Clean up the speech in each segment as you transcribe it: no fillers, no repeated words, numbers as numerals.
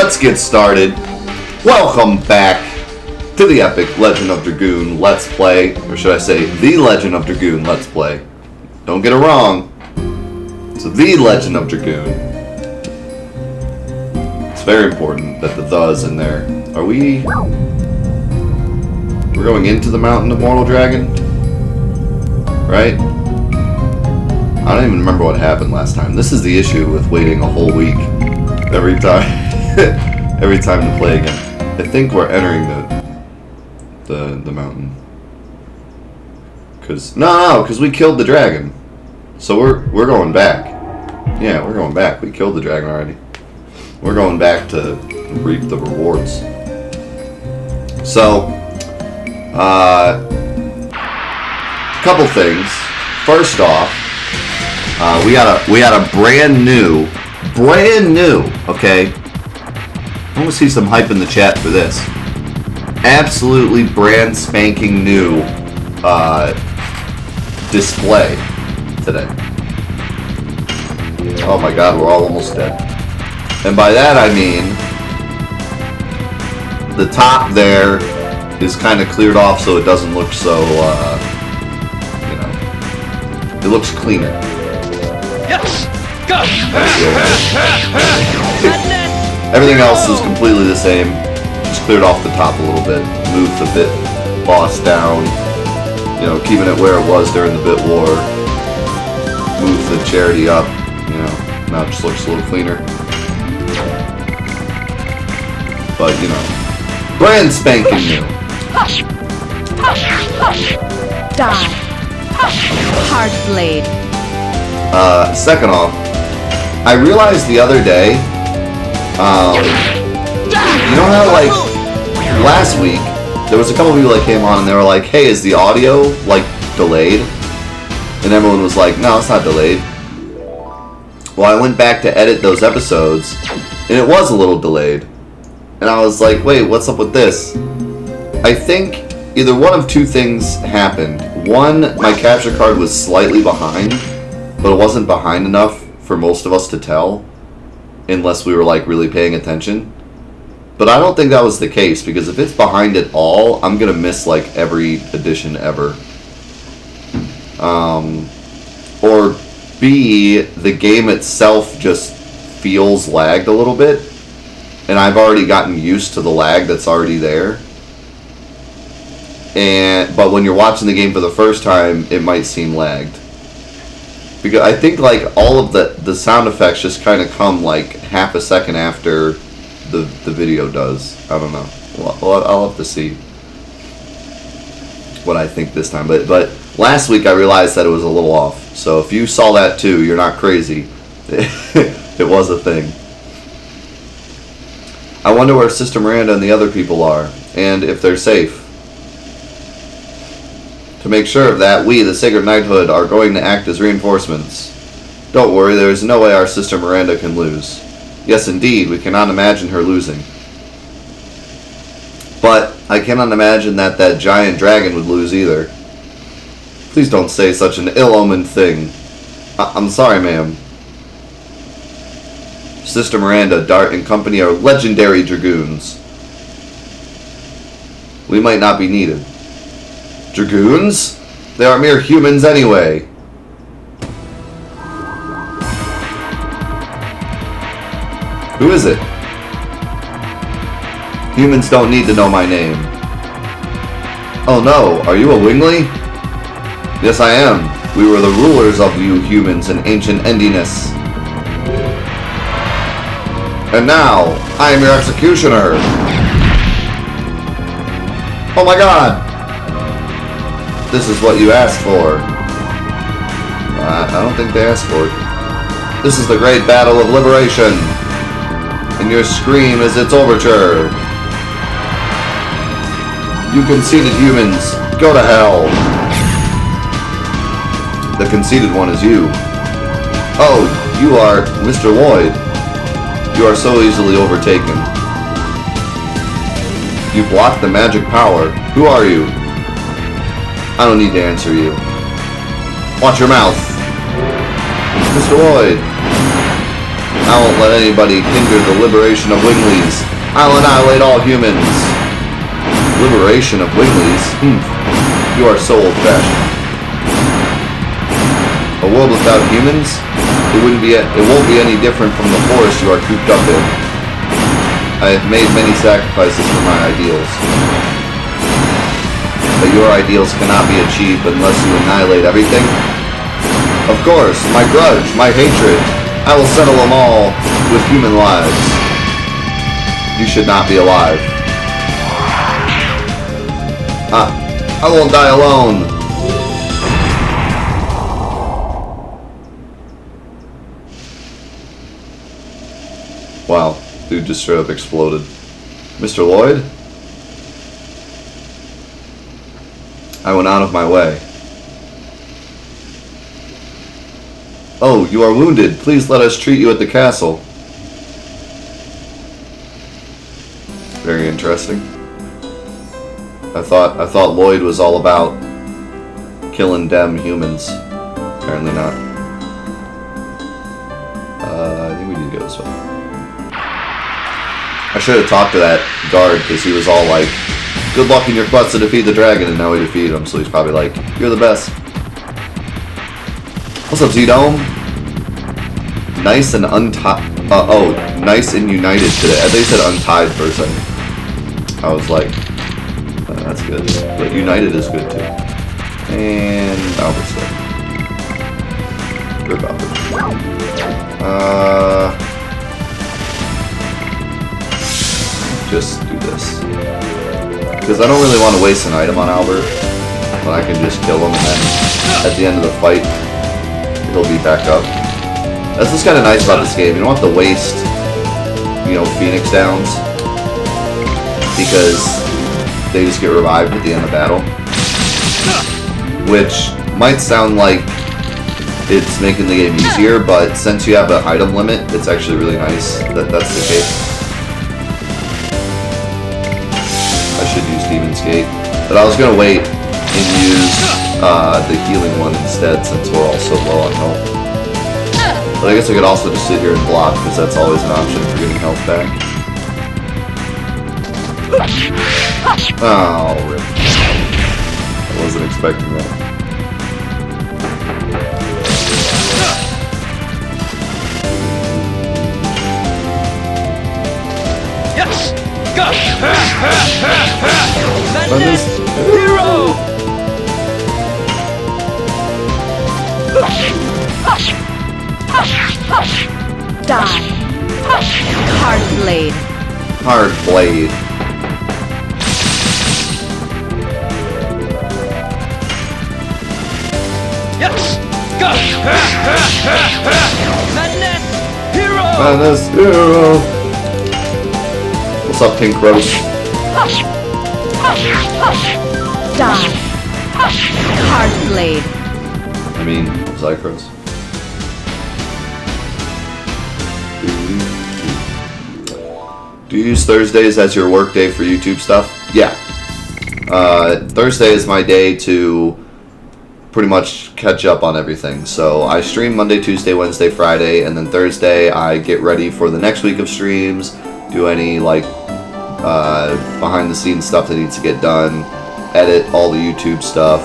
let's get started. Welcome back to the epic Legend of Dragoon Let's Play, or should I say, the Legend of Dragoon Let's Play. Don't get it wrong. It's the Legend of Dragoon. It's very important that the "the" is in there. Are we... We're going into the Mountain of Mortal Dragon? Right? I don't even remember what happened last time. This is the issue with waiting a whole week every time every time to play again. I think we're entering the mountain. Cause we killed the dragon. So we're going back. Yeah, we're going back. We killed the dragon already. We're going back to reap the rewards. So couple things. First off, we got a brand new, okay? I want to see some hype in the chat for this. Absolutely brand spanking new display today. Oh my god, we're all almost dead. And by that I mean the top there is kind of cleared off so it doesn't look so, you know, it looks cleaner. Yes! Go! Everything else is completely the same. Just cleared off the top a little bit. Moved the bit boss down. You know, keeping it where it was during the bit war. Moved the charity up. You know, now it just looks a little cleaner. But, you know, brand spanking new. Die. Hard blade. Second off, I realized the other day, you know how, like, last week, there was a couple people that came on and they were like, hey, is the audio, like, delayed? And everyone was like, no, it's not delayed. Well, I went back to edit those episodes, and it was a little delayed. And I was like, wait, what's up with this? I think either one of two things happened. One, my capture card was slightly behind, but it wasn't behind enough for most of us to tell, unless we were, like, really paying attention. But I don't think that was the case, because if it's behind at all, I'm gonna miss, like, every edition ever. Or B, the game itself just feels lagged a little bit, and I've already gotten used to the lag that's already there. But when you're watching the game for the first time, it might seem lagged. Because I think, like, all of the sound effects just kind of come, like, half a second after the video does. I don't know. Well, I'll have to see what I think this time. But last week I realized that it was a little off. So if you saw that too, you're not crazy. It was a thing. I wonder where Sister Miranda and the other people are, and if they're safe. To make sure of that, we, the Sacred Knighthood, are going to act as reinforcements. Don't worry, there is no way our Sister Miranda can lose. Yes, indeed, we cannot imagine her losing. But I cannot imagine that giant dragon would lose either. Please don't say such an ill-omened thing. I'm sorry, ma'am. Sister Miranda, Dart, and company are legendary dragoons. We might not be needed. Dragoons? They are mere humans anyway. Who is it? Humans don't need to know my name. Oh no, are you a wingly? Yes, I am. We were the rulers of you humans in ancient Endiness. And now, I am your executioner. Oh my god! This is what you asked for. I don't think they asked for it. This is the great battle of liberation. And your scream is its overture. You conceited humans, go to hell. The conceited one is you. Oh, you are Mr. Lloyd. You are so easily overtaken. You blocked the magic power. Who are you? I don't need to answer you. Watch your mouth. Mr. Lloyd. I won't let anybody hinder the liberation of Winglies. I'll annihilate all humans. Liberation of Winglies? You are so old-fashioned. A world without humans? It won't be any different from the forest you are cooped up in. I have made many sacrifices for my ideals. But your ideals cannot be achieved unless you annihilate everything? Of course, my grudge, my hatred, I will settle them all with human lives. You should not be alive. I won't die alone. Wow, dude just straight up exploded. Mr. Lloyd? I went out of my way. Oh, you are wounded. Please let us treat you at the castle. Very interesting. I thought Lloyd was all about killing dem humans. Apparently not. I think we need to go this way. I should have talked to that guard because he was all like, good luck in your quest to defeat the dragon, and now we defeated him, so he's probably like, you're the best. What's up, Z-Dome? Nice and nice and united today. I think he said untied for a second. I was like, that's good. But united is good too. And Albert's there. Good Albert. Just do this. Because I don't really want to waste an item on Albert. When I can just kill him and then at the end of the fight, he'll be back up. That's what's kind of nice about this game. You don't have to waste, Phoenix Downs. Because they just get revived at the end of battle. Which might sound like it's making the game easier, but since you have an item limit, it's actually really nice that that's the case. I should use Demon's Gate. But I was going to wait and use the healing one instead since we're all so low on health. But I guess I could also just sit here and block because that's always an option for getting health back. Oh, rip. I wasn't expecting that. Yes! Go! Madness! Hero! Die. Hard blade. Hard blade. Yes! Go! Madness! Hero! Madness hero! What's up, Pink Rose? Die. Hard blade. I mean, Zycros. Do you use Thursdays as your work day for YouTube stuff? Yeah. Thursday is my day to pretty much catch up on everything. So I stream Monday, Tuesday, Wednesday, Friday, and then Thursday I get ready for the next week of streams, do any behind the scenes stuff that needs to get done, edit all the YouTube stuff,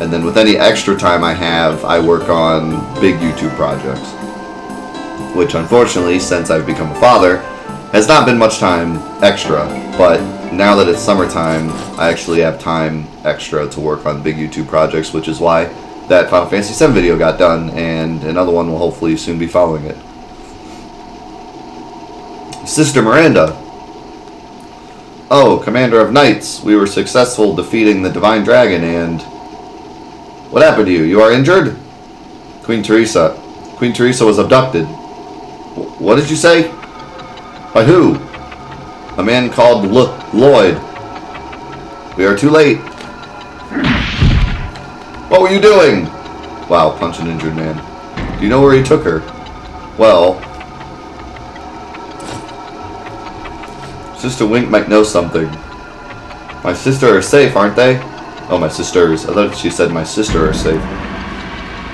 and then with any extra time I have, I work on big YouTube projects. Which unfortunately, since I've become a father, has not been much time extra, but now that it's summertime, I actually have time extra to work on big YouTube projects, which is why that Final Fantasy VII video got done, and another one will hopefully soon be following it. Sister Miranda. Oh, Commander of Knights, we were successful defeating the Divine Dragon, and... What happened to you? You are injured? Queen Teresa. Queen Teresa was abducted. What did you say? By who? A man called Lloyd. We are too late. What were you doing? Wow, punch an injured man. Do you know where he took her? Well... Sister Wink might know something. My sister are safe, aren't they? Oh, my sisters. I thought she said my sister are safe.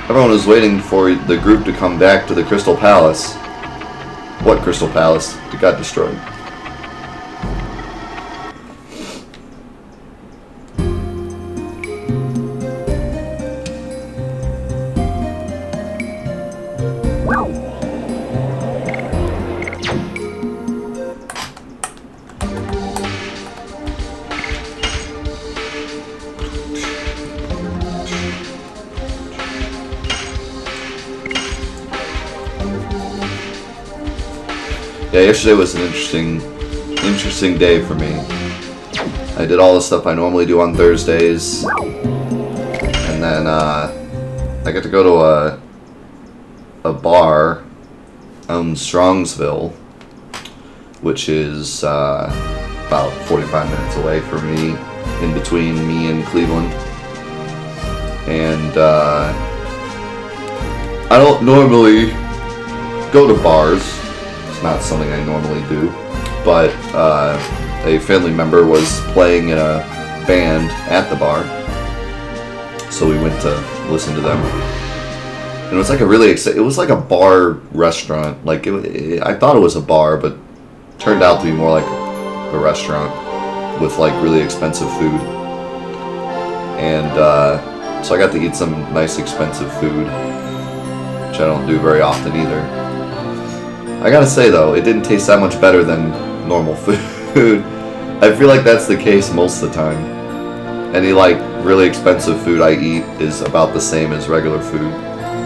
Everyone was waiting for the group to come back to the Crystal Palace. What Crystal Palace? It got destroyed. Yeah, yesterday was an interesting day for me. I did all the stuff I normally do on Thursdays, and then I got to go to a bar in Strongsville, which is about 45 minutes away from me, in between me and Cleveland. And I don't normally go to bars. Not something I normally do, but a family member was playing in a band at the bar, so we went to listen to them. And it was like a really it was like a bar restaurant. Like I thought it was a bar, but turned out to be more like a restaurant with like really expensive food. And so I got to eat some nice expensive food, which I don't do very often either. I gotta say though, it didn't taste that much better than normal food. I feel like that's the case most of the time. Any like really expensive food I eat is about the same as regular food,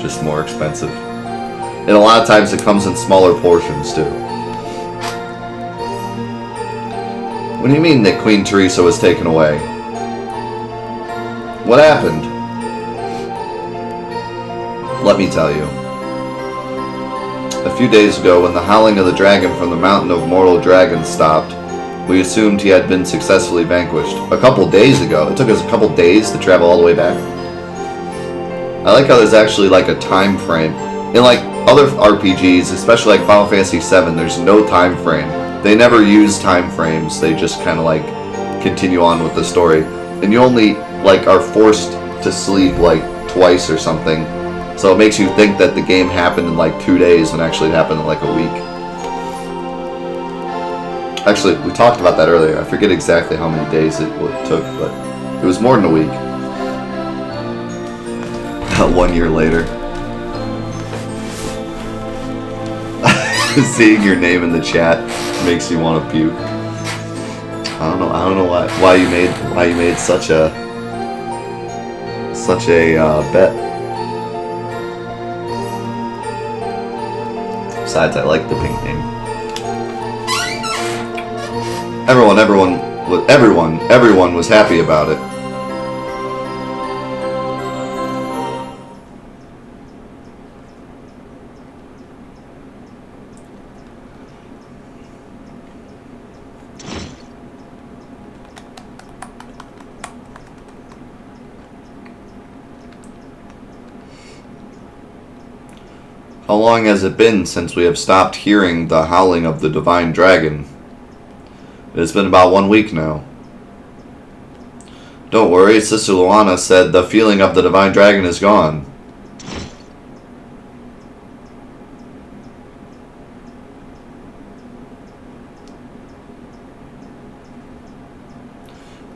just more expensive. And a lot of times it comes in smaller portions too. What do you mean that Queen Teresa was taken away? What happened? Let me tell you. A few days ago, when the howling of the dragon from the mountain of mortal dragons stopped, we assumed he had been successfully vanquished. A couple days ago? It took us a couple days to travel all the way back? I like how there's actually like a time frame. In like other RPGs, especially like Final Fantasy VII, there's no time frame. They never use time frames. They just kind of like continue on with the story. And you only like are forced to sleep like twice or something. So it makes you think that the game happened in like 2 days when actually it happened in like a week. Actually, we talked about that earlier. I forget exactly how many days it took, but it was more than a week. 1 year later. Seeing your name in the chat makes you want to puke. I don't know why you made such a bet. Besides, I like the pink name. Everyone was happy about it. How long has it been since we have stopped hearing the howling of the divine dragon? It has been about 1 week now. Don't worry, Sister Luana said the feeling of the divine dragon is gone.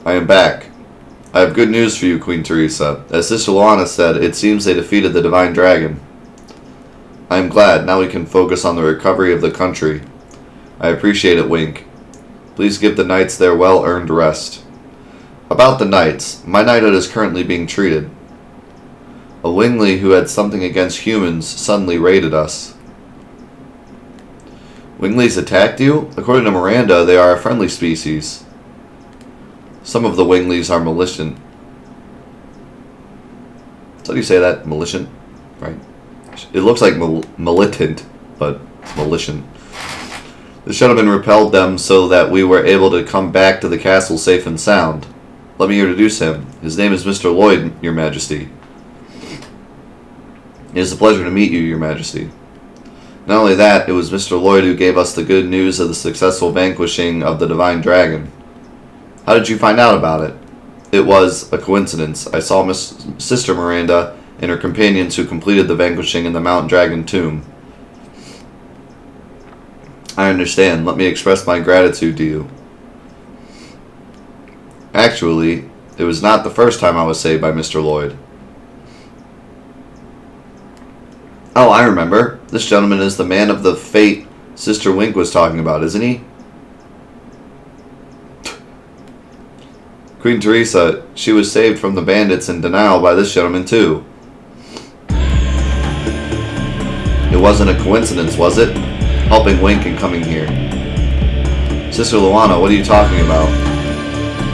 I am back. I have good news for you, Queen Teresa. As Sister Luana said, it seems they defeated the divine dragon. I am glad. Now we can focus on the recovery of the country. I appreciate it, Wink. Please give the knights their well-earned rest. About the knights, my knighthood is currently being treated. A wingly who had something against humans suddenly raided us. Winglies attacked you? According to Miranda, they are a friendly species. Some of the winglies are malicious. So do you say that? Malicious? Right. It looks like militant, but malicious. The gentleman repelled them so that we were able to come back to the castle safe and sound. Let me introduce him. His name is Mr. Lloyd, Your Majesty. It is a pleasure to meet you, Your Majesty. Not only that, it was Mr. Lloyd who gave us the good news of the successful vanquishing of the divine dragon. How did you find out about it? It was a coincidence. I saw Sister Miranda and her companions who completed the vanquishing in the Mount Dragon tomb. I understand. Let me express my gratitude to you. Actually, it was not the first time I was saved by Mr. Lloyd. Oh, I remember. This gentleman is the man of the fate Sister Wink was talking about, isn't he? Queen Teresa, she was saved from the bandits in denial by this gentleman too. It wasn't a coincidence, was it? Helping Wink and coming here. Sister Luana, what are you talking about?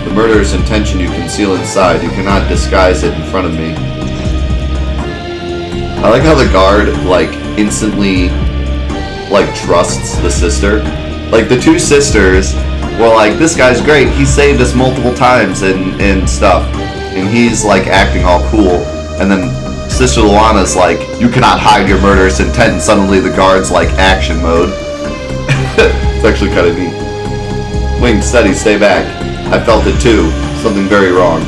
The murderous intention you conceal inside, you cannot disguise it in front of me. I like how the guard, like, instantly, like, trusts the sister. Like, the two sisters were like, this guy's great, he saved us multiple times and stuff. And he's, like, acting all cool. And then Sister Luana's like, you cannot hide your murderous intent, and suddenly the guard's, like, action mode. It's actually kind of neat. Wink, steady, stay back. I felt it too. Something very wrong.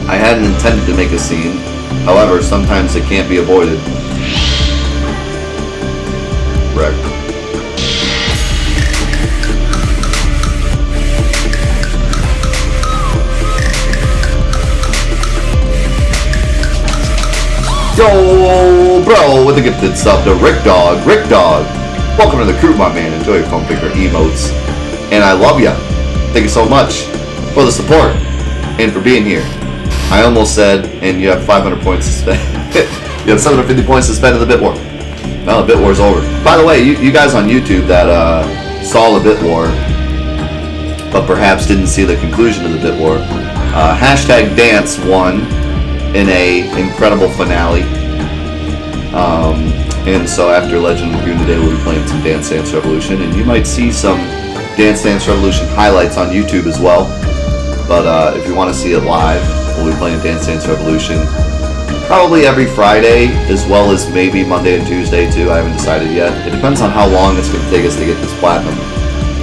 I hadn't intended to make a scene. However, sometimes it can't be avoided. Wreck. Yo, bro, with the gifted sub to Rick Dog. Rick Dog. Welcome to the crew, my man. Enjoy your phone picker emotes. And I love ya. Thank you so much for the support and for being here. I almost said, and you have 500 points to spend. You have 750 points to spend in the Bit War. Well, the Bit War's over. By the way, you guys on YouTube that saw the Bit War, but perhaps didn't see the conclusion of the Bit War, hashtag Dance won in a incredible finale. And so after Legend of Dragoon today, we'll be playing some Dance Dance Revolution, and you might see some Dance Dance Revolution highlights on YouTube as well. But if you want to see it live, we'll be playing Dance Dance Revolution probably every Friday, as well as maybe Monday and Tuesday too. I haven't decided yet. It depends on how long it's going to take us to get this platinum.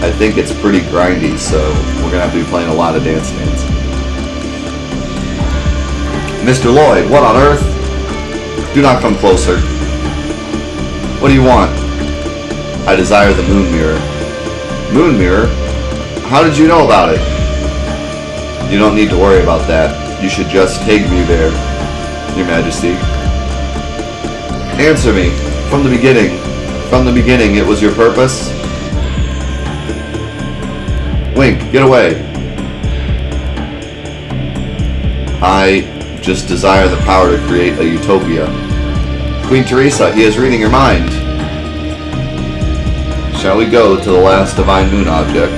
I think it's pretty grindy, so we're going to have to be playing a lot of Dance Dance. Mr. Lloyd, what on earth? Do not come closer. What do you want? I desire the moon mirror. Moon mirror? How did you know about it? You don't need to worry about that. You should just take me there, Your Majesty. Answer me. From the beginning. From the beginning, it was your purpose? Wink, get away. I just desire the power to create a utopia. Queen Teresa, he is reading your mind. Shall we go to the last divine moon object?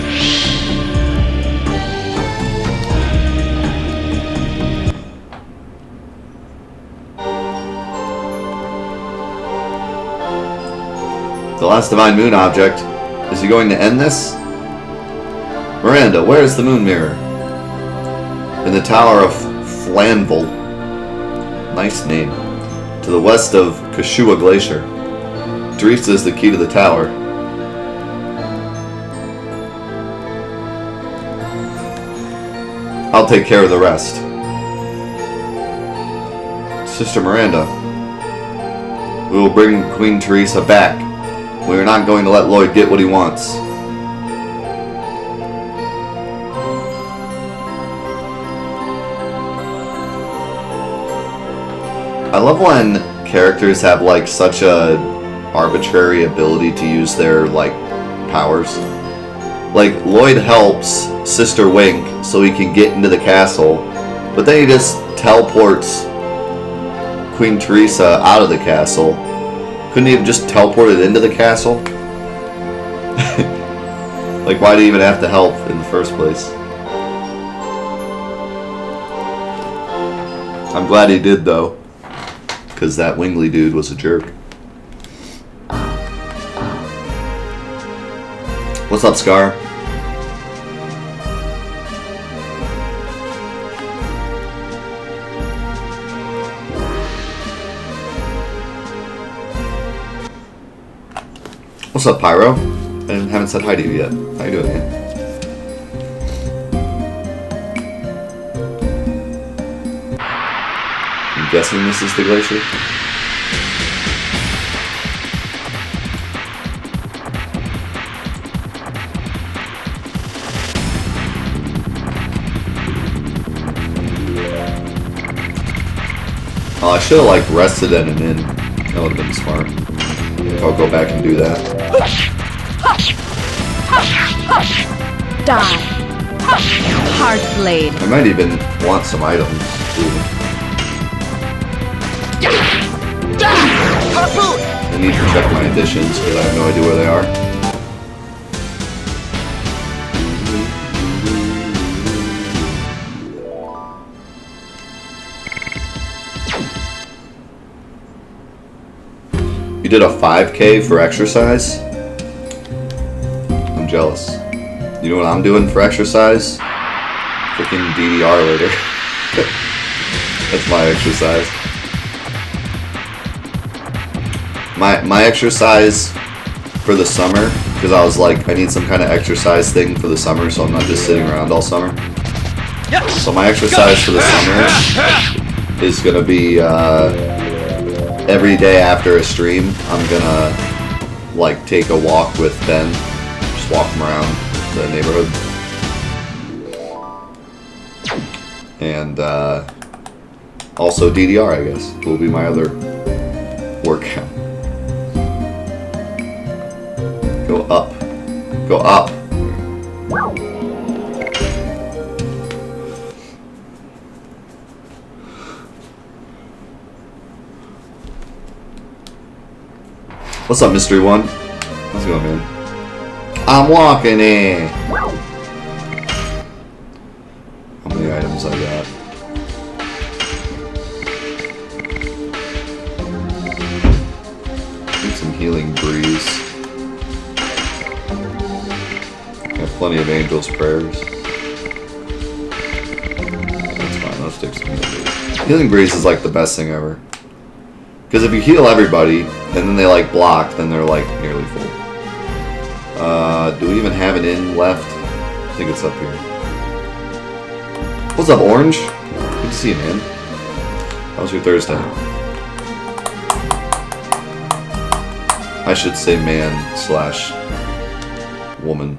The last divine moon object. Is he going to end this? Miranda, where is the moon mirror? In the Tower of Flanville. Nice name. To the west of Kashua Glacier. Teresa is the key to the tower. I'll take care of the rest. Sister Miranda, we will bring Queen Teresa back. We are not going to let Lloyd get what he wants. I love when characters have like such a arbitrary ability to use their like powers. Like Lloyd helps Sister Wink so he can get into the castle, but then he just teleports Queen Teresa out of the castle. Couldn't he have just teleported into the castle? Like, why do you even have to help in the first place? I'm glad he did though, because that Wingley dude was a jerk. What's up, Scar? What's up, Pyro? I haven't said hi to you yet. How you doing, man? I'm guessing this is the glacier. Oh, I should have like rested in and in. That would have been smart. I'll go back and do that. Die. Hard blade. I might even want some items too. Harpoon! I need to check my additions because I have no idea where they are. You did a 5K for exercise? I'm jealous. You know what I'm doing for exercise? Freaking DDR later. That's my exercise. My exercise for the summer, because I was like, I need some kind of exercise thing for the summer, so I'm not just sitting around all summer. Yes! So my exercise for the summer is gonna be every day after a stream. I'm gonna like take a walk with Ben, just walk him around the neighborhood, and also DDR, I guess, will be my other workout. Go up. Go up. What's up, Mystery One? How's it going, man? I'm walking in. How many items I got? Need some healing breeze. Got plenty of angels' prayers. That's fine. Let's take some healing breeze. Healing breeze is like the best thing ever. Because if you heal everybody, and then they like block, then they're like nearly full. Do we even have an inn left? I think it's up here. What's up, Orange? Good to see you, man. How was your Thursday? I should say man / woman.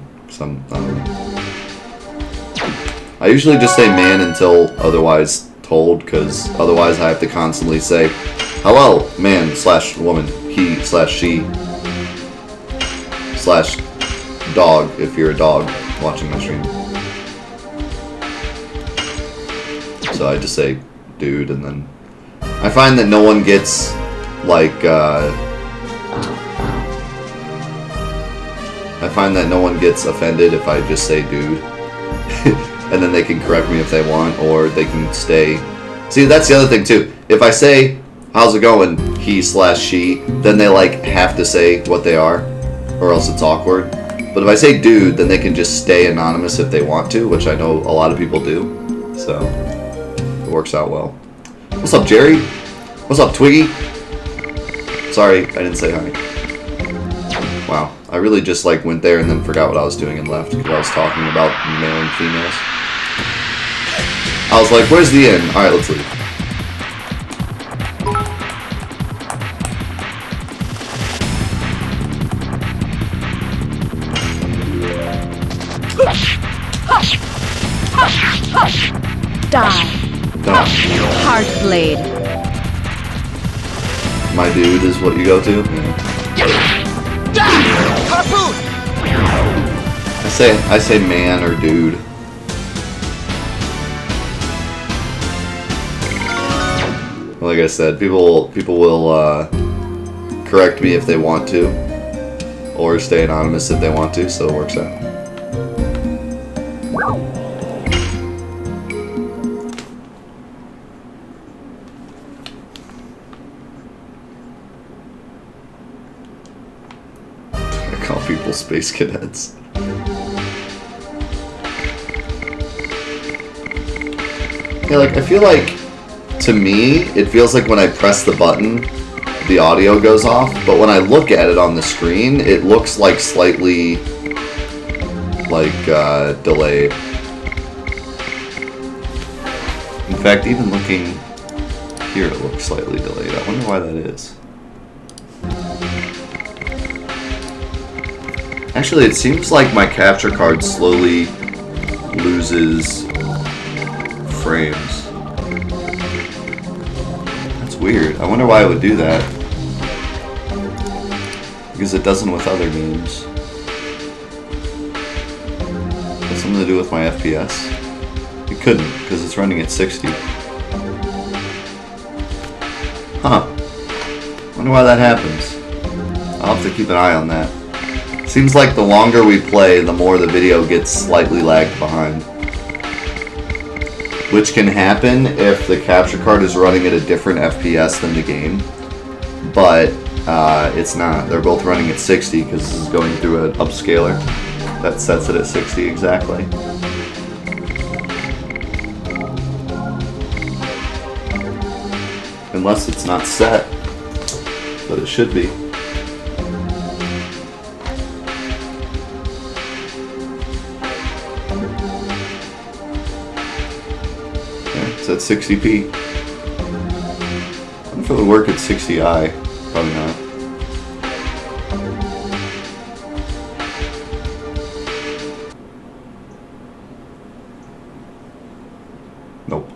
I usually just say man until otherwise told, because otherwise I have to constantly say, hello, man / woman, he / she / dog, if you're a dog watching my stream. So I just say dude, and then I find that no one gets like offended if I just say dude. And then they can correct me if they want, or they can stay. See, that's the other thing too. If I say how's it going, he / she, then they like have to say what they are, or else it's awkward. But if I say dude, then they can just stay anonymous if they want to, which I know a lot of people do. So it works out well. What's up, Jerry? What's up, Twiggy? Sorry, I didn't say hi. Wow, I really just like went there and then forgot what I was doing and left because I was talking about male and females. I was like, where's the inn? Alright, let's leave. Die. Hard blade. My dude is what you go to? Harpoon! I say man or dude. Like I said, people will correct me if they want to, or stay anonymous if they want to, so it works out. People space cadets. Yeah, like I feel like, to me, it feels like when I press the button, the audio goes off, but when I look at it on the screen, it looks like slightly delayed. In fact, even looking here, it looks slightly delayed. I wonder why that is. Actually, it seems like my capture card slowly loses frames. That's weird. I wonder why it would do that. Because it doesn't with other games. Has something to do with my FPS? It couldn't, because it's running at 60. Huh. Wonder why that happens. I'll have to keep an eye on that. Seems like the longer we play, the more the video gets slightly lagged behind. Which can happen if the capture card is running at a different FPS than the game. But it's not. They're both running at 60 because this is going through an upscaler that sets it at 60 exactly. Unless it's not set, but it should be. Yeah, it's at 60p. I wonder if it would work at 60i. Probably not. Nope.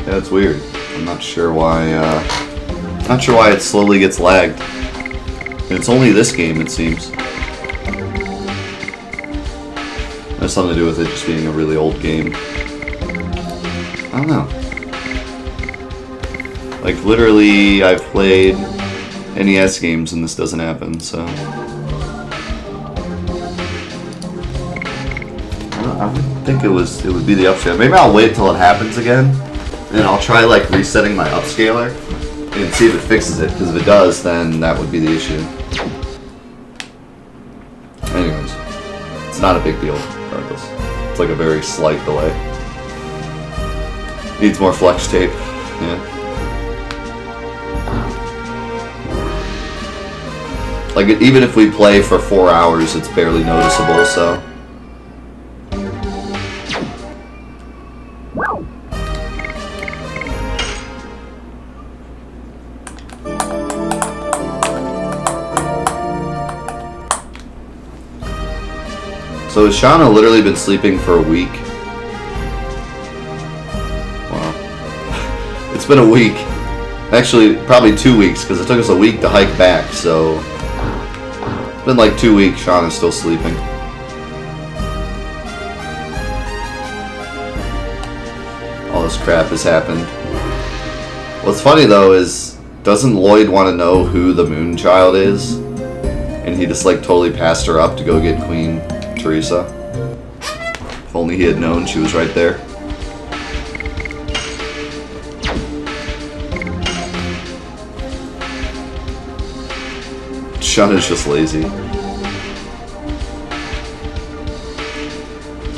Yeah, it's weird. I'm not sure why. Not sure why it slowly gets lagged. And it's only this game, it seems. It has something to do with it just being a really old game. I don't know. Like literally, I've played NES games and this doesn't happen. So I would think it would be the upscale. Maybe I'll wait till it happens again. And I'll try like resetting my upscaler and see if it fixes it, because if it does, then that would be the issue. Anyways, it's not a big deal regardless. It's like a very slight delay. Needs more flex tape, yeah. Like even if we play for 4 hours, it's barely noticeable, so. So has Shauna literally been sleeping for a week? Wow. It's been a week. Actually, probably 2 weeks, because it took us a week to hike back, so... It's been like 2 weeks, Shauna's still sleeping. All this crap has happened. What's funny, though, is... Doesn't Lloyd want to know who the Moon Child is? And he just, like, totally passed her up to go get Queen Teresa. If only he had known she was right there. Shauna's just lazy.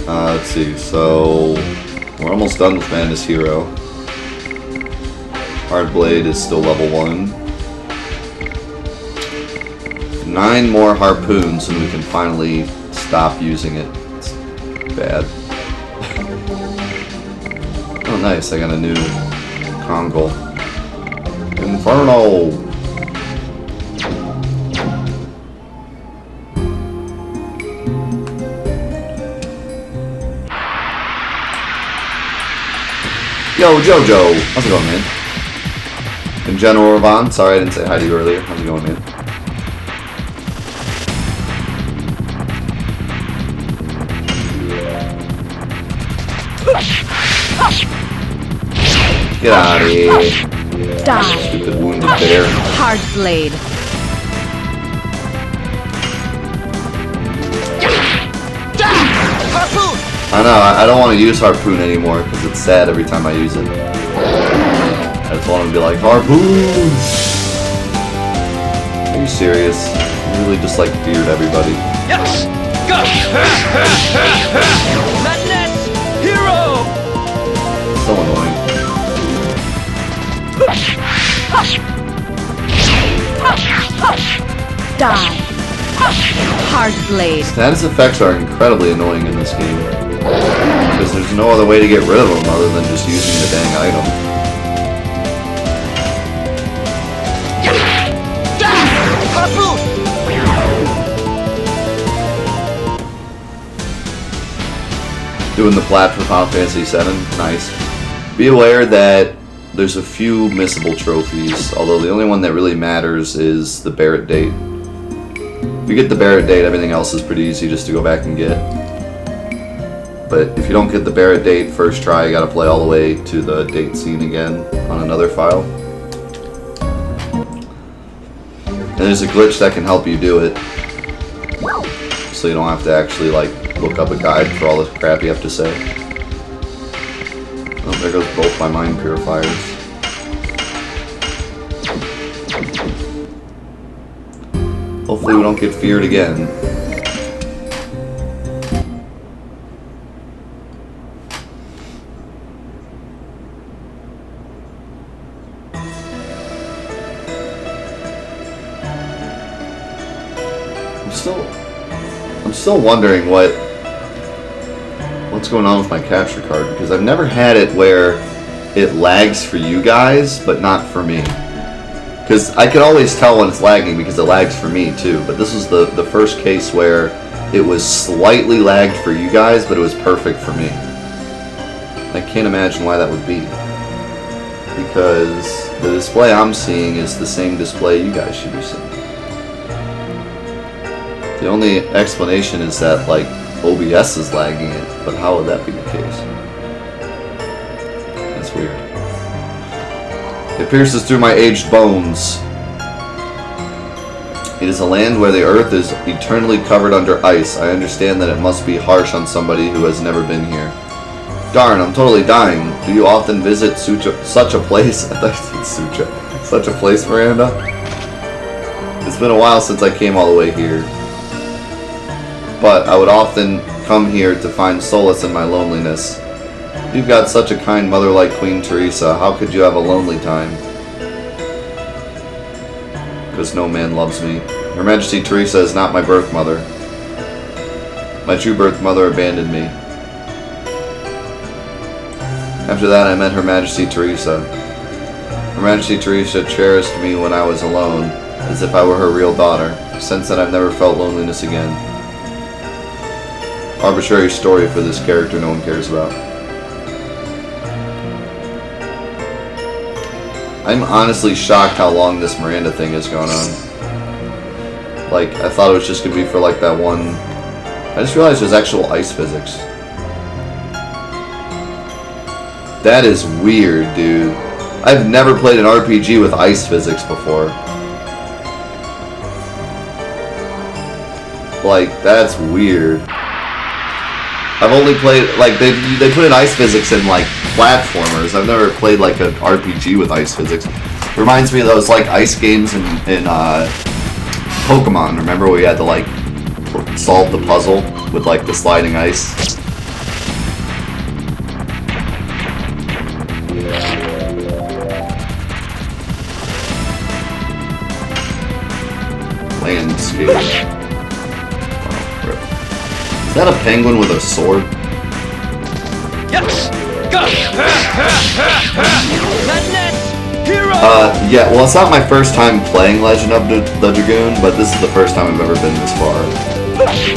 Let's see, so we're almost done with Madness Hero. Hardblade is still level 1. 9 more harpoons and we can finally stop using it. It's bad. Oh nice, I got a new Kongol. Inferno! Yo, Jojo! How's it going, man? And General Ravon, sorry I didn't say hi to you earlier. How's it going, man? Get out of here. Die. Stupid wounded bear. Hard blade. Harpoon! I know, I don't want to use Harpoon anymore because it's sad every time I use it. I just want to be like, Harpoon! Are you serious? You really just like feared everybody. Yes! Go! Madness Hero! So annoying. Die. Hard blade. Status effects are incredibly annoying in this game. Because there's no other way to get rid of them other than just using the dang item. Harpoon! Doing the plat for Final Fantasy VII, nice. Be aware that there's a few missable trophies, although the only one that really matters is the Barrett date. If you get the Barrett date, everything else is pretty easy just to go back and get. But if you don't get the Barrett date first try, you gotta play all the way to the date scene again on another file. And there's a glitch that can help you do it, so you don't have to actually like look up a guide for all the crap you have to say. Oh, there goes both my mind purifiers. Hopefully we don't get feared again. I'm still wondering what's going on with my capture card, because I've never had it where it lags for you guys but not for me. Because I can always tell when it's lagging because it lags for me too, but this was the first case where it was slightly lagged for you guys but it was perfect for me. I can't imagine why that would be, because the display I'm seeing is the same display you guys should be seeing. The only explanation is that, like, OBS is lagging it, but how would that be the case? That's weird. It pierces through my aged bones. It is a land where the earth is eternally covered under ice. I understand that it must be harsh on somebody who has never been here. Darn, I'm totally dying. Do you often visit such a place? I thought you said such a place, Miranda? It's been a while since I came all the way here, but I would often come here to find solace in my loneliness. You've got such a kind mother like Queen Teresa. How could you have a lonely time? Because no man loves me. Her Majesty Teresa is not my birth mother. My true birth mother abandoned me. After that I met Her Majesty Teresa. Her Majesty Teresa cherished me when I was alone, as if I were her real daughter. Since then I've never felt loneliness again. Arbitrary story for this character no one cares about. I'm honestly shocked how long this Miranda thing has gone on. Like, I thought it was just going to be for like that one. I just realized there's actual ice physics. That is weird, dude. I've never played an RPG with ice physics before. Like, that's weird. I've only played, like, they put in ice physics in, like, platformers. I've never played, like, an RPG with ice physics. Reminds me of those, like, ice games in Pokemon. Remember where you had to, like, solve the puzzle with, like, the sliding ice? Landscape. Is that a penguin with a sword? Yes! Go! Madness! Hero! Yeah, well, it's not my first time playing Legend of the Dragoon, but this is the first time I've ever been this far.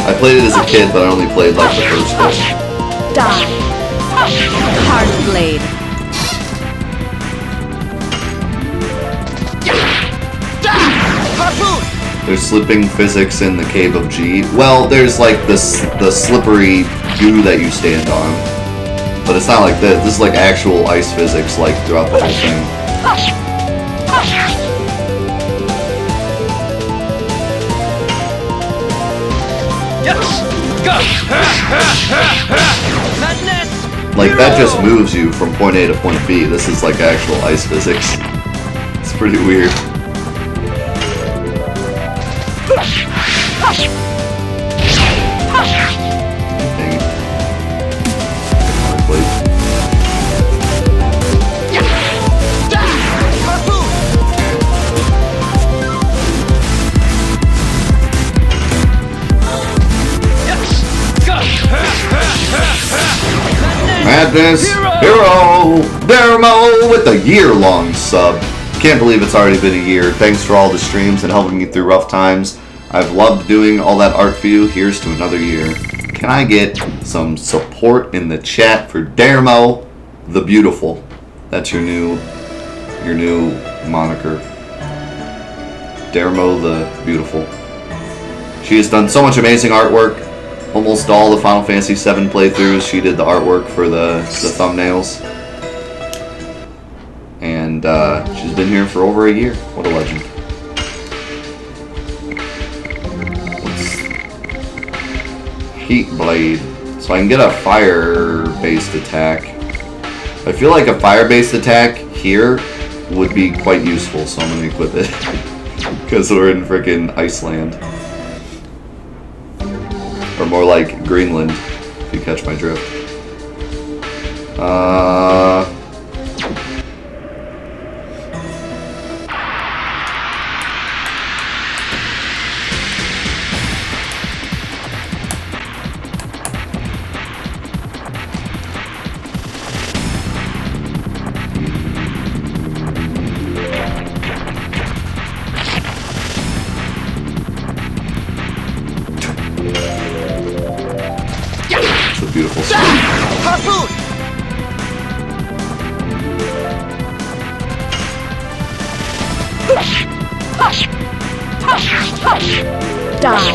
I played it as a kid, but I only played, like, the first bit. Die. Hard blade. Harpoon! There's slipping physics in the Cave of G. Well, there's like the slippery goo that you stand on. But it's not like this. This is like actual ice physics, like, throughout the whole thing. Yes! Go! Madness! Like, that just moves you from point A to point B. This is like actual ice physics. It's pretty weird. Dang it. Wait. Madness Hero Dermo with a year-long sub. Can't believe it's already been a year. Thanks for all the streams and helping me through rough times. I've loved doing all that art for you. Here's to another year. Can I get some support in the chat for Dermo the Beautiful? That's your new moniker. Dermo the Beautiful. She has done so much amazing artwork. Almost all the Final Fantasy VII playthroughs, she did the artwork for the thumbnails. And she's been here for over a year. What a legend. Heat Blade. So I can get a fire-based attack. I feel like a fire-based attack here would be quite useful, so I'm going to equip it. Because we're in frickin' Iceland. Or more like Greenland, if you catch my drift. Beautiful song. Harpoon! Die.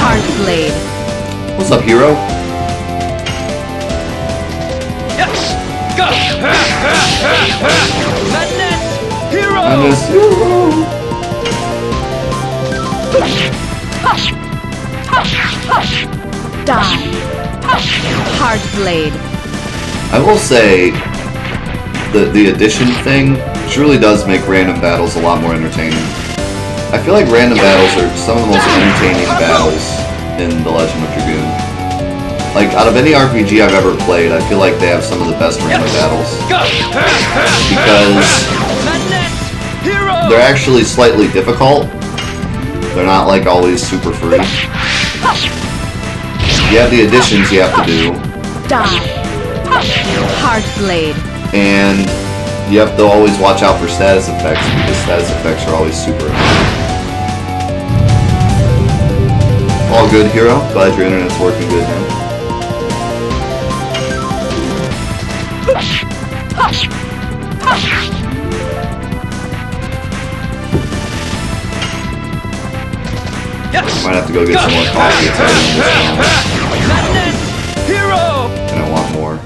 Hard blade. What's up, hero? Yes! Go! Madness Hero! Madness Hero! Die. Hard blade. I will say the addition thing truly does make random battles a lot more entertaining. I feel like random battles are some of the most entertaining battles in The Legend of Dragoon. Like, out of any RPG I've ever played, I feel like they have some of the best random battles. Because they're actually slightly difficult. They're not, like, always super free. You have the additions you have to do. Die. Hard blade. And you have to always watch out for status effects, because status effects are always super annoying. All good, hero. Glad your internet's working good now. Might have to go get some more coffee. Madness Hero! And I want more.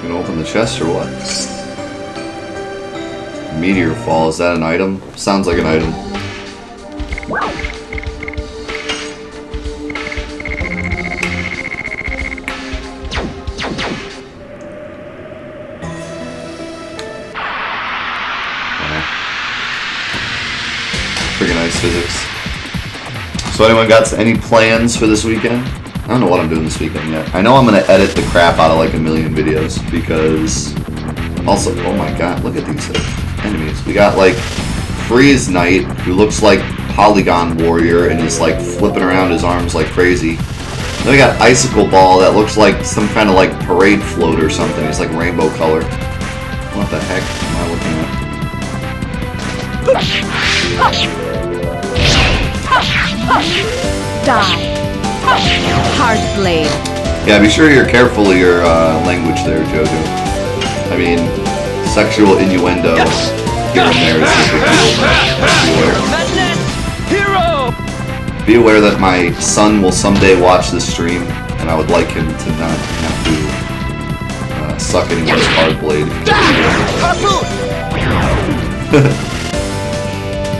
Open the chest or what? Meteor fall, is that an item? Sounds like an item. Freaking ice physics. So anyone got any plans for this weekend? I don't know what I'm doing this weekend yet. I know I'm going to edit the crap out of like a million videos because... Also, oh my god, look at these enemies. We got like Freeze Knight, who looks like Polygon Warrior and is like flipping around his arms like crazy. Then we got Icicle Ball that looks like some kind of like parade float or something. It's like rainbow color. What the heck am I looking at? Die. Hard blade. Yeah, be sure you're careful of your language there, Jojo. I mean, sexual innuendo here and there is a big deal. Be aware that my son will someday watch this stream, and I would like him to not have to suck anyone's hard blade.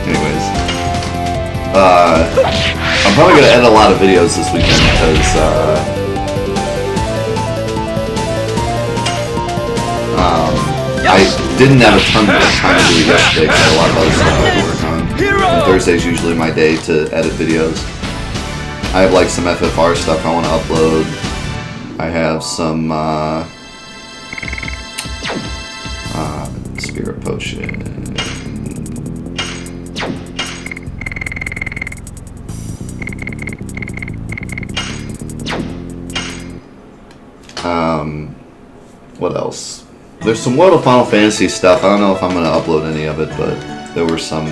Anyways. I'm probably going to edit a lot of videos this weekend because I didn't have a ton of time to do it yesterday because I had a lot of other stuff I had to work on. And Thursday's usually my day to edit videos. I have like some FFR stuff I want to upload. I have some Spirit Potion. What else? There's some World of Final Fantasy stuff. I don't know if I'm going to upload any of it, but there were some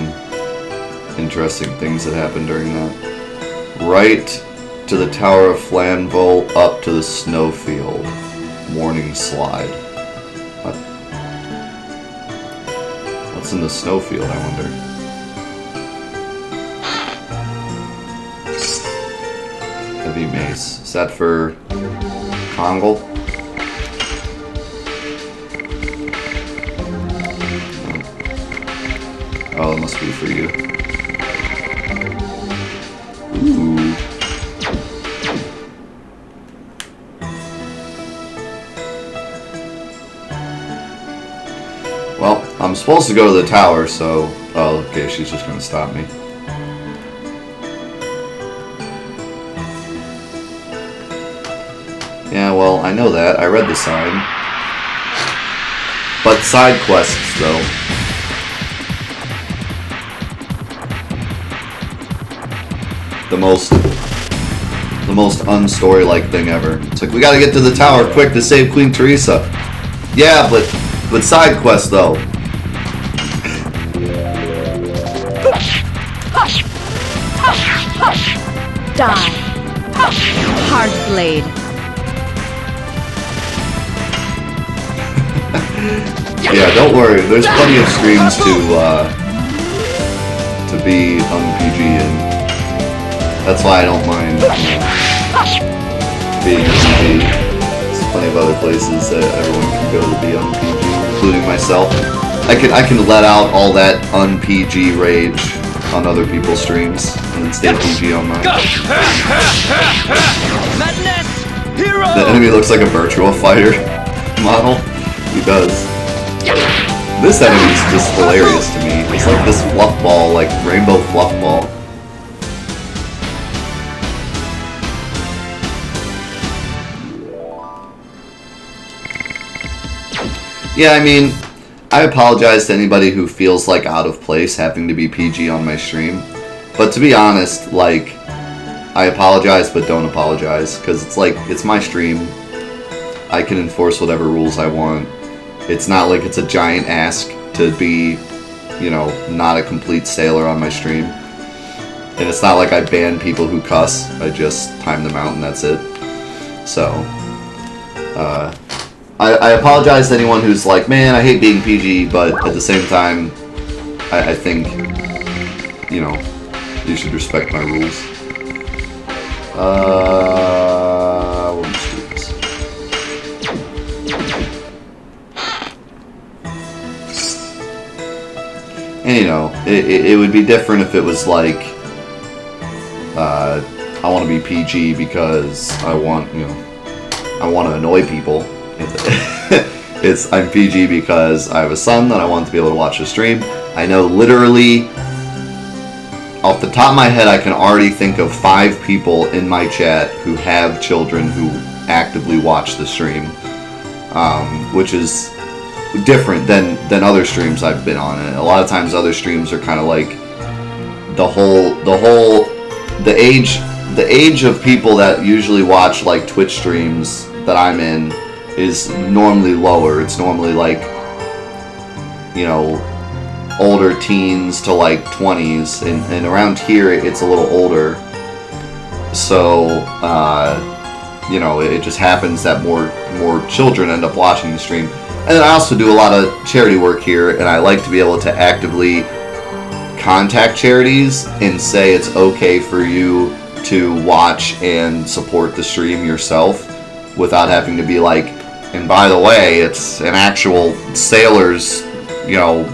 interesting things that happened during that. Right to the Tower of Flanville, up to the snowfield. Warning slide. What? What's in the snowfield, I wonder? Heavy mace. Is that for Kongle? Oh, it must be for you. Ooh. Well, I'm supposed to go to the tower, so... Oh, okay, she's just gonna stop me. Yeah, well, I know that. I read the sign. But side quests, though. The most unstory-like thing ever. It's like, we gotta get to the tower quick to save Queen Teresa. Yeah, but side quest though. Die. Hard blade. Yeah, don't worry. There's plenty of streams to be un-PG in. That's why I don't mind being PG. There's plenty of other places that everyone can go to be un-PG, including myself. I can let out all that un-PG rage on other people's streams and then stay PG on mine. Madness! Hero! The enemy looks like a Virtua Fighter model. He does. This enemy's just hilarious to me. It's like this fluff ball, like rainbow fluff ball. Yeah, I mean, I apologize to anybody who feels like out of place having to be PG on my stream. But to be honest, like, I apologize but don't apologize. Because it's like, it's my stream. I can enforce whatever rules I want. It's not like it's a giant ask to be, you know, not a complete sailor on my stream. And it's not like I ban people who cuss. I just time them out and that's it. So, I apologize to anyone who's like, man, I hate being PG, but at the same time, I think, you know, you should respect my rules. We'll just do this. And, you know, it would be different if it was like, I want to be PG because I want, you know, I want to annoy people. I'm PG because I have a son that I want to be able to watch the stream. I know literally, off the top of my head, I can already think of 5 people in my chat who have children who actively watch the stream, which is different than other streams I've been on. And a lot of times other streams are kind of like the age of people that usually watch like Twitch streams that I'm in is normally lower. It's normally like, you know, older teens to like 20s, and around here it's a little older. So, you know, it just happens that more children end up watching the stream. And then I also do a lot of charity work here, and I like to be able to actively contact charities and say it's okay for you to watch and support the stream yourself without having to be like, and by the way, it's an actual sailor's, you know,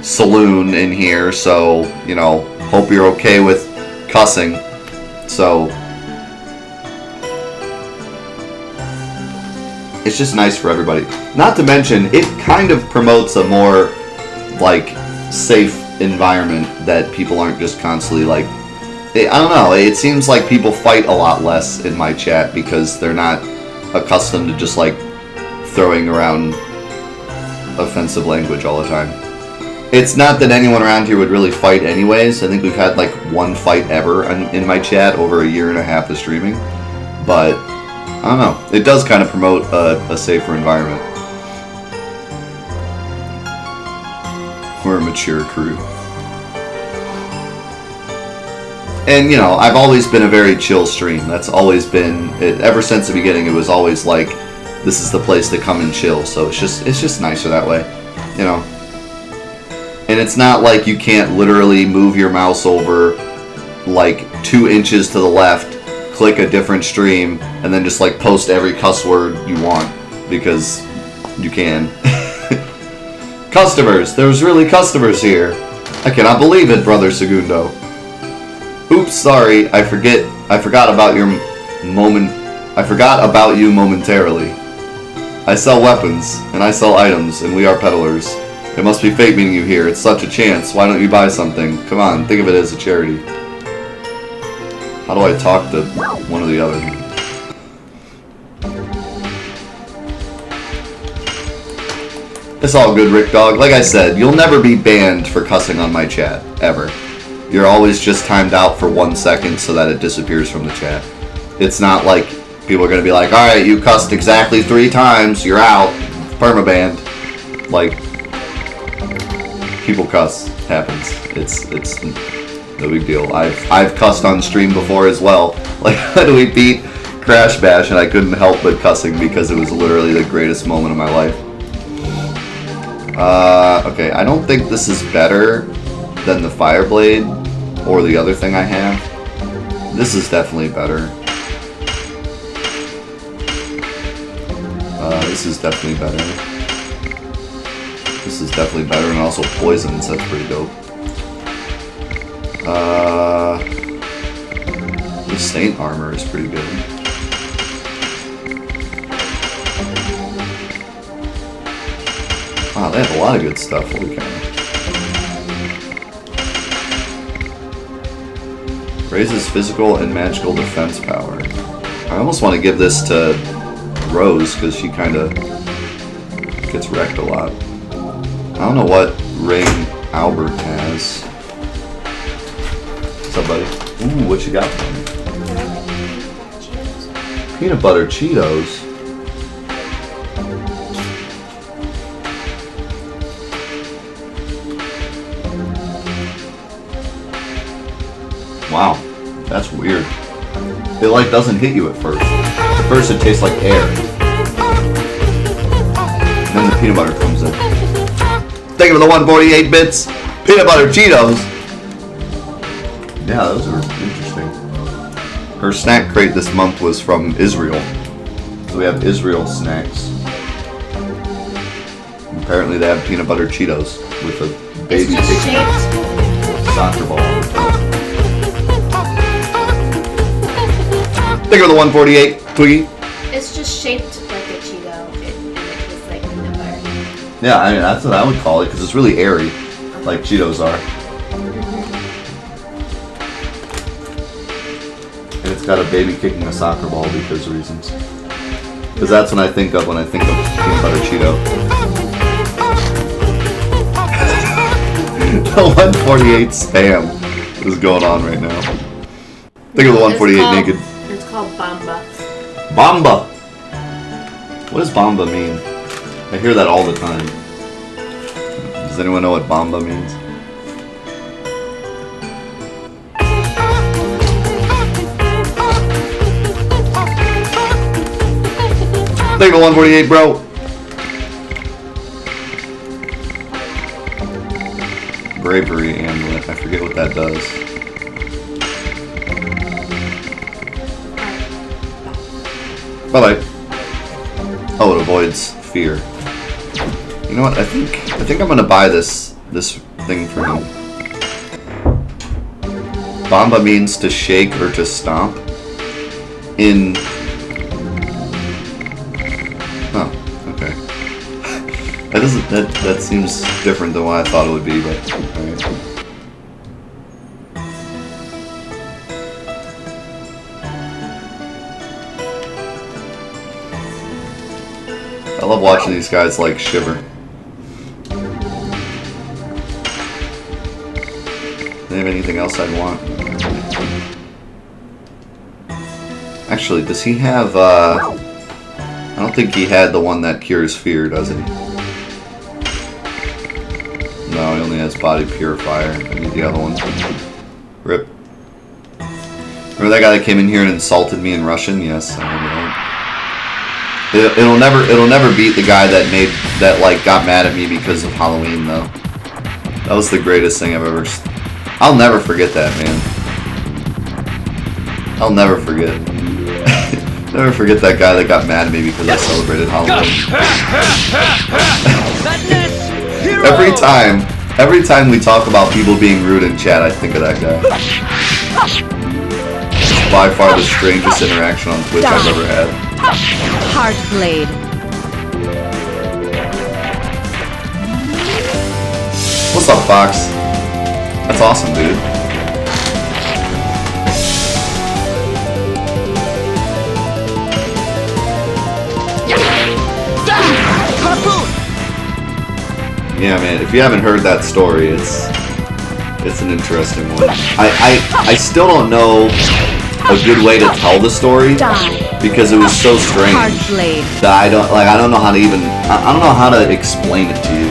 saloon in here, so, you know, hope you're okay with cussing. So, it's just nice for everybody. Not to mention, it kind of promotes a more, like, safe environment that people aren't just constantly, like, I don't know, it seems like people fight a lot less in my chat because they're not accustomed to just, like, throwing around offensive language all the time. It's not that anyone around here would really fight anyways. I think we've had, like, one fight ever in my chat over a year and a half of streaming. But, I don't know, it does kind of promote a safer environment. We're a mature crew. And, you know, I've always been a very chill stream. That's always been, ever since the beginning, it was always like, this is the place to come and chill. So it's just nicer that way, you know. And it's not like you can't literally move your mouse over, like, 2 inches to the left, click a different stream, and then just, like, post every cuss word you want, because you can. Customers! There's really customers here! I cannot believe it, Brother Segundo. Oops, sorry, I forgot about you momentarily. I sell weapons, and I sell items, and we are peddlers. It must be fate meeting you here. It's such a chance. Why don't you buy something? Come on, think of it as a charity. How do I talk to one or the other? It's all good, Rick Dog. Like I said, you'll never be banned for cussing on my chat, ever. You're always just timed out for 1 second so that it disappears from the chat. It's not like people are going to be like, alright, you cussed exactly 3 times, you're out, permabanned. Like, people cuss, happens. It's no big deal. I've cussed on stream before as well. Like, when we beat Crash Bash and I couldn't help but cussing because it was literally the greatest moment of my life. Okay, I don't think this is better than the Fireblade or the other thing I have. This is definitely better. This is definitely better. This is definitely better, and also poisons, that's pretty dope. The Saint armor is pretty good. Wow, they have a lot of good stuff, holy cow. Raises physical and magical defense power. I almost want to give this to Rose, because she kind of gets wrecked a lot. I don't know what ring Albert has. What's up, buddy? Ooh, what you got for me? Peanut butter Cheetos. Wow, that's weird. It like doesn't hit you at first. At first it tastes like air. And then the peanut butter comes in. Thank you for the 148 bits. Peanut butter Cheetos. Yeah, those are interesting. Her snack crate this month was from Israel. So we have Israel snacks. Apparently they have peanut butter Cheetos with a baby soccer ball. Thank you for the 148, Twiggy. It's just shaped like a Cheeto, and it tastes like peanut butter. Yeah, I mean, that's what I would call it, because it's really airy, like Cheetos are. And it's got a baby kicking a soccer ball because of reasons. Because that's what I think of when I think of peanut butter Cheeto. The 148 spam is going on right now. Think of the 148 naked. It's called Bamba. Bamba! What does Bamba mean? I hear that all the time. Does anyone know what Bamba means? Thank you, 148, bro! Bravery amulet. I forget what that does. Bye-bye. Oh, it avoids fear. You know what? I think I'm gonna buy this thing for him. Bamba means to shake or to stomp. In... Huh. That doesn't. That seems different than what I thought it would be, but. Alright. I love watching these guys like shiver. Do they have anything else I'd want? Actually, does he have? I don't think he had the one that cures fear, does he? No, he only has body purifier. I need the other one. Rip. Remember that guy that came in here and insulted me in Russian? Yes, I remember that. It'll never beat the guy that like got mad at me because of Halloween though. That was the greatest thing I've ever. I'll never forget that, man. I'll never forget. Never forget that guy that got mad at me because I celebrated Halloween. Every time we talk about people being rude in chat, I think of that guy. It's by far the strangest interaction on Twitch I've ever had. Hard blade. What's up, Fox? That's awesome, dude. Yeah, man, if you haven't heard that story, it's an interesting one. I still don't know a good way to tell the story because it was so strange that I don't know how to even I don't know how to explain it to you.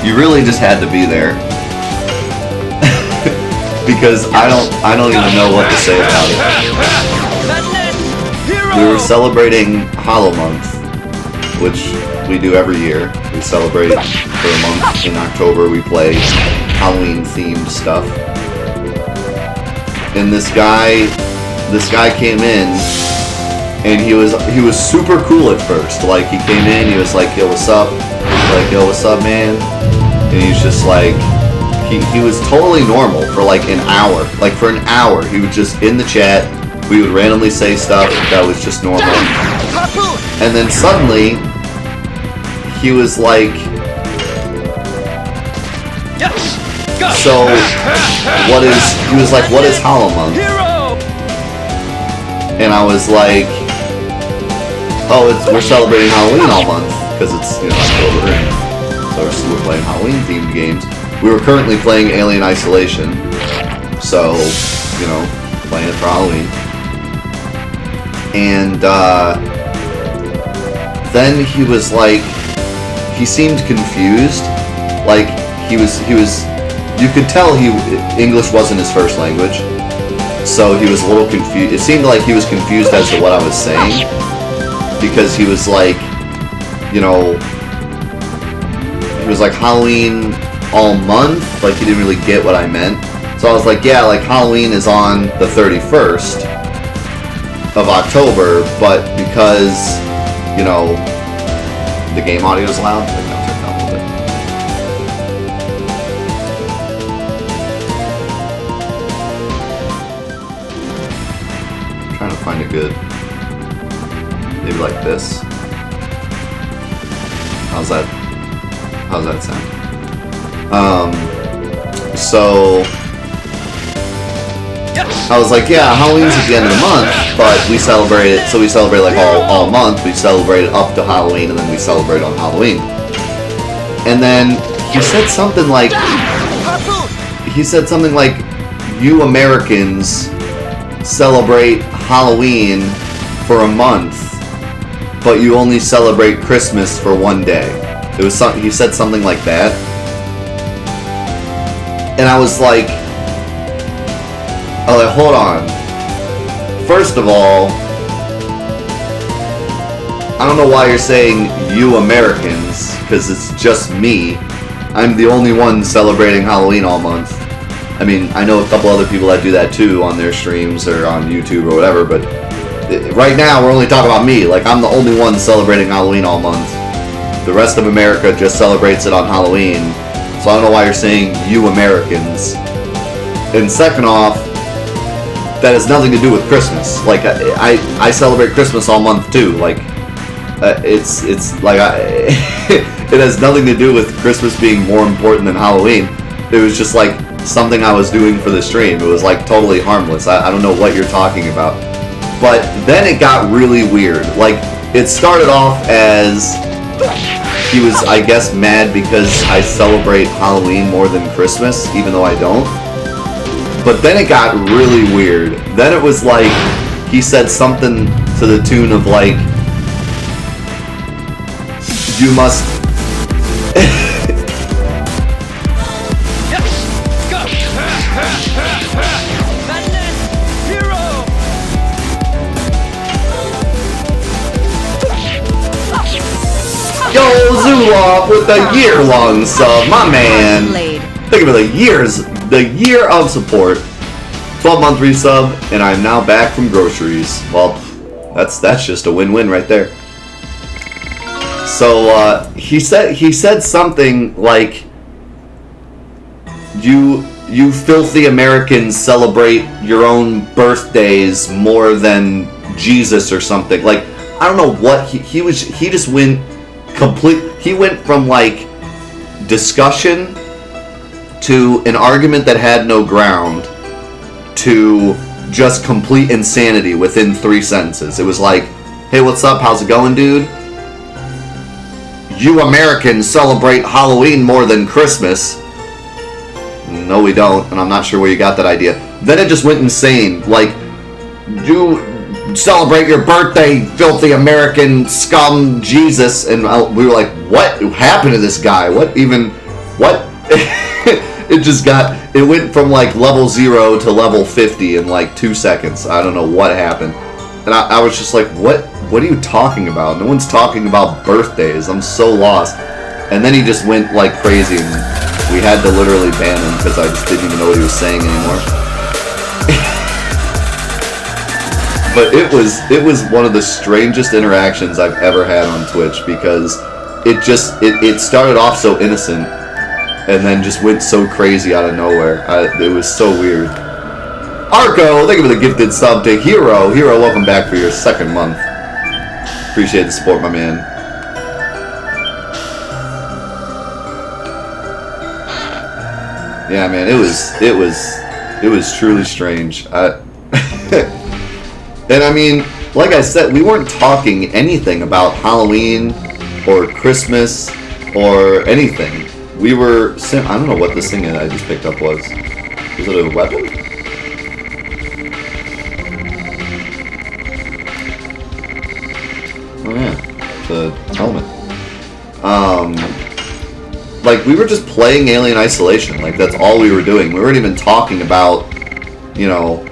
You really just had to be there. Because I don't even know what to say about it. We were celebrating Hollow Month, which we do every year. We celebrate for a month. In October we play Halloween themed stuff. And this guy came in and he was super cool at first. Like he came in, he was like, "Yo, what's up?" Like, "Yo, what's up, man?" And he's just like he was totally normal for like an hour. Like for an hour he was just in the chat. We would randomly say stuff that was just normal. And then suddenly he was like, "So what is Hollow Month?" And I was like, "Oh, we're celebrating Halloween all month because it's October, and so we're playing Halloween themed games." We were currently playing Alien Isolation, so playing it for Halloween. And then he was like, he seemed confused. Like he was. You could tell English wasn't his first language, so he was a little confused. It seemed like he was confused as to what I was saying, because he was like, he was like Halloween all month. Like he didn't really get what I meant. So I was like, yeah, like Halloween is on the 31st of October, but because the game audio is loud. Like, I'll turn it down a little bit. I'm trying to find a good, maybe like this. How's that sound? So I was like, yeah, Halloween's at the end of the month, but we celebrate it. So we celebrate like all month. We celebrate it up to Halloween, and then we celebrate on Halloween. And then he said something like, "You Americans celebrate Halloween for a month, but you only celebrate Christmas for one day." It was he said something like that, and I was like, hold on. First of all, I don't know why you're saying "you Americans," because it's just me. I'm the only one celebrating Halloween all month. I mean, I know a couple other people that do that too on their streams or on YouTube or whatever, but right now we're only talking about me. Like, I'm the only one celebrating Halloween all month. The rest of America just celebrates it on Halloween. So I don't know why you're saying "you Americans." And second off, that has nothing to do with Christmas. Like, I celebrate Christmas all month too. Like, it's like it it has nothing to do with Christmas being more important than Halloween. It was just like something I was doing for the stream. It was like totally harmless. I don't know what you're talking about. But then it got really weird. Like, it started off as he was, I guess, mad because I celebrate Halloween more than Christmas, even though I don't. But then it got really weird. Then it was like, he said something to the tune of like, you must... Go! Madness! Hero! Yo, Zulov with the year-long sub, my man. Blade. Think of it, the year of support. 12-month resub, and I'm now back from groceries. Well, that's just a win-win right there. So he said something like, you filthy Americans celebrate your own birthdays more than Jesus or something. Like, I don't know what he just went he went from like discussion to an argument that had no ground to just complete insanity within 3 sentences. It was like, hey, what's up? How's it going, dude? You Americans celebrate Halloween more than Christmas. No, we don't, and I'm not sure where you got that idea. Then it just went insane. Like, you celebrate your birthday, filthy American scum, Jesus. And we were like, what happened to this guy? What? It went from like level 0 to level 50 in like 2 seconds. I don't know what happened. And I was just like, what are you talking about? No one's talking about birthdays. I'm so lost. And then he just went like crazy, and we had to literally ban him because I just didn't even know what he was saying anymore. But it was one of the strangest interactions I've ever had on Twitch, because it started off so innocent and then just went so crazy out of nowhere. It was so weird. Arco, thank you for the gifted sub to Hero. Hero, welcome back for your 2nd month. Appreciate the support, my man. Yeah, man, it was truly strange. And I mean, like I said, we weren't talking anything about Halloween or Christmas or anything. We were, I don't know what this thing I just picked up was. Was it a weapon? Oh yeah, it's a helmet. Like, we were just playing Alien Isolation. Like, that's all we were doing. We weren't even talking about, you know,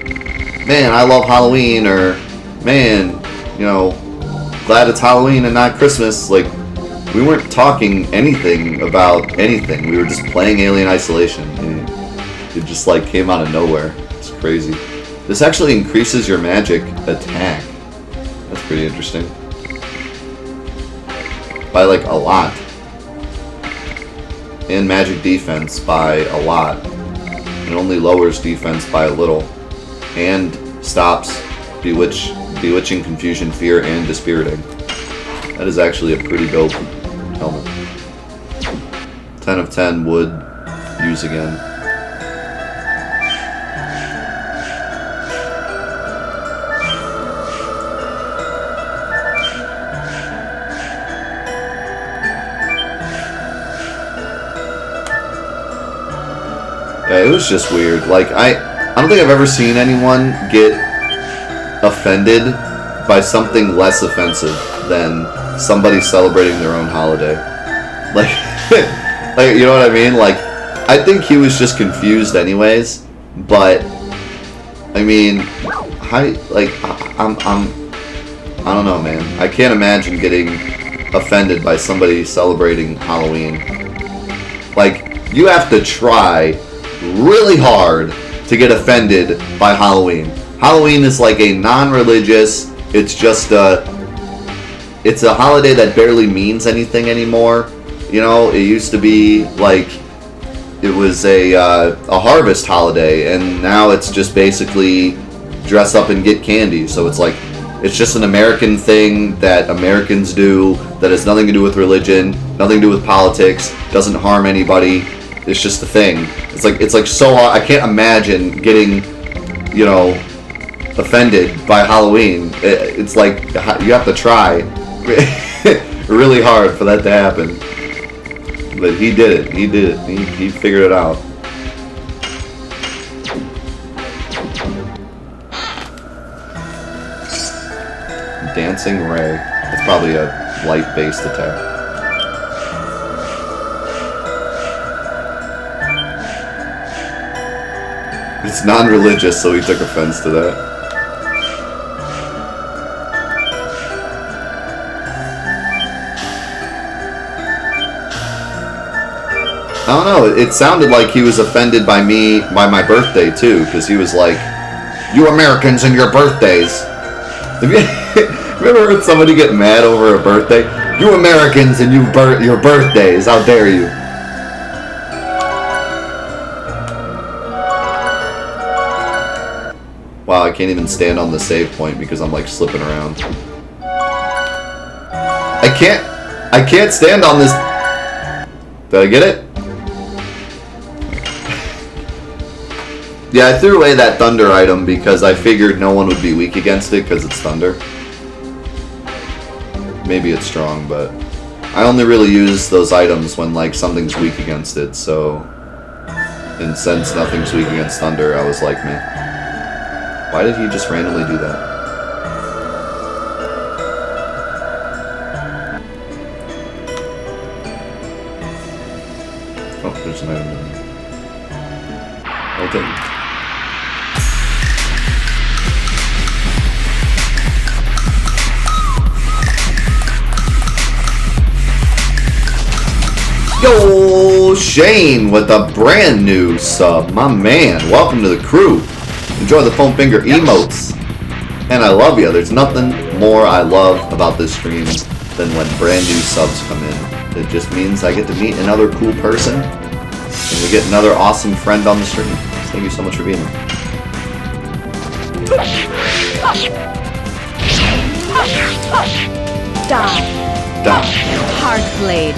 man, I love Halloween, or man, you know, glad it's Halloween and not Christmas. Like, we weren't talking anything about anything. We were just playing Alien Isolation, and it just like came out of nowhere. It's crazy. This actually increases your magic attack. That's pretty interesting. By like a lot. And magic defense by a lot. It only lowers defense by a little. And stops bewitching, confusion, fear, and dispiriting. That is actually a pretty dope helmet. 10 of 10 would use again. Yeah, it was just weird. Like, I don't think I've ever seen anyone get offended by something less offensive than somebody celebrating their own holiday. Like, like, you know what I mean? Like, I think he was just confused anyways, but I mean, I don't know, man. I can't imagine getting offended by somebody celebrating Halloween. Like, you have to try really hard to get offended by Halloween. Halloween is like a non-religious, it's a holiday that barely means anything anymore. You know, it used to be like, it was a harvest holiday, and now it's just basically dress up and get candy. So it's like It's just an American thing that Americans do that has nothing to do with religion, nothing to do with politics, doesn't harm anybody. It's just a thing. It's like so hard. I can't imagine getting, you know, offended by Halloween. It's like you have to try really hard for that to happen. But he did it. He did it. He figured it out. Dancing Ray. It's probably a light-based attack. It's non-religious, so he took offense to that. I don't know, it sounded like he was offended by me, by my birthday too, because he was like, "You Americans and your birthdays." Have you ever heard somebody get mad over a birthday? "You Americans and your birthdays, how dare you?" Wow, I can't even stand on the save point because I'm like slipping around. I can't stand on this. Did I get it? Yeah, I threw away that thunder item because I figured no one would be weak against it because it's thunder. Maybe it's strong, but I only really use those items when like something's weak against it, so... And since nothing's weak against thunder, I was like, man, why did he just randomly do that? Oh, there's an item in there. Okay. Yo, Shane with a brand new sub. My man, welcome to the crew. Enjoy the foam finger emotes. And I love you. There's nothing more I love about this stream than when brand new subs come in. It just means I get to meet another cool person and we get another awesome friend on the stream. Thank you so much for being here. Die. Die. Hard blade.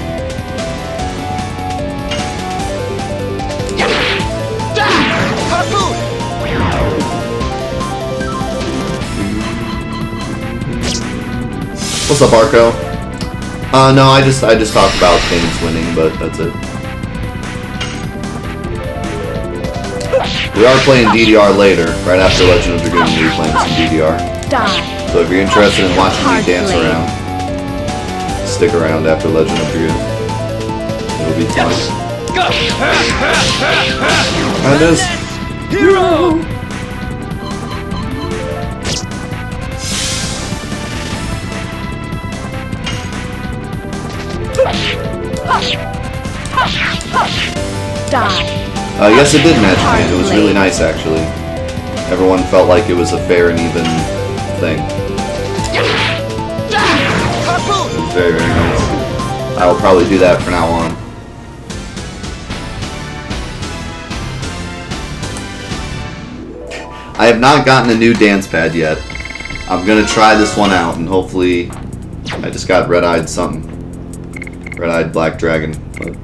Harpoon! What's up, Arco? No, I just talked about Kane's winning, but that's it. We are playing DDR later, right after Legend of Dragoon. We'll be playing some DDR. Die. So if you're interested in watching me Hard dance blade. around, stick around after Legend of Dragoon. It'll be fun. And this Hero! Die. Yes, it did match, man. It was really nice, actually. Everyone felt like it was a fair and even thing. It was very, very nice. I will probably do that from now on. I have not gotten a new dance pad yet. I'm gonna try this one out, and hopefully... I just got red-eyed something. Red-eyed black dragon. But